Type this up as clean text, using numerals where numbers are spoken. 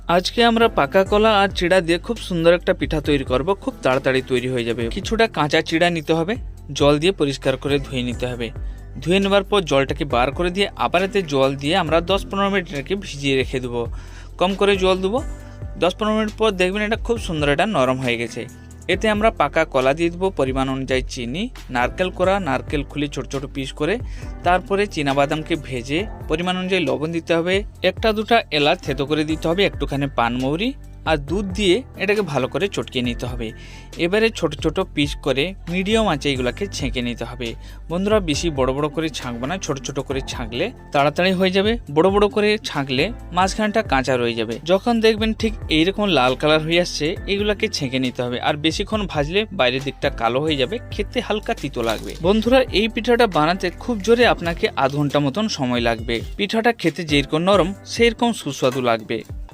আজকে আমরা পাকা কলা আর চিড়া দিয়ে খুব সুন্দর একটা পিঠা তৈরি করব। খুব তাড়াতাড়ি তৈরি হয়ে যাবে। কিছুটা কাঁচা চিড়া নিতে হবে, জল দিয়ে পরিষ্কার করে ধুয়ে নিতে হবে। ধুয়ে নেবার পর জলটাকে বার করে দিয়ে আবার এতে জল দিয়ে আমরা 10-15 মিনিট এটাকে ভিজিয়ে রেখে দেবো। কম করে জল দেবো। 10-15 মিনিট পর দেখবেন এটা খুব সুন্দর, এটা নরম হয়ে গেছে। এতে আমরা পাকা কলা দিয়ে দেবো, পরিমাণ অনুযায়ী চিনি, নারকেল খুলে ছোট ছোট পিস করে, তারপরে চীনাবাদামকে ভেজে পরিমাণ অনুযায়ী লবণ দিতে হবে, একটা দুটা এলাচ থেতো করে দিতে হবে, একটুখানি পানমৌরি আর দুধ দিয়ে এটাকে ভালো করে চটকিয়ে নিতে হবে। এবারে ছোট ছোট পিস করে মিডিয়াম আঁচে এগুলোকে ছেঁকে নিতে হবে। বন্ধুরা, বেশি বড় বড় করে ছাঁকবো না, ছোট ছোট করে ছাঁকলে তাড়াতাড়ি হয়ে যাবে। বড় বড় করে ছাঁকলে মাঝখানটা কাঁচা রয়ে যাবে। যখন দেখবেন ঠিক এইরকম লাল কালার হয়ে আসছে, এগুলোকে ছেঁকে নিতে হবে। আর বেশিক্ষণ ভাজলে বাইরের দিকটা কালো হয়ে যাবে, খেতে হালকা তিতো লাগবে। বন্ধুরা, এই পিঠাটা বানাতে খুব জোরে আপনাকে আধ ঘন্টা মতন সময় লাগবে। পিঠাটা খেতে যেরকম নরম সেরকম সুস্বাদু লাগবে।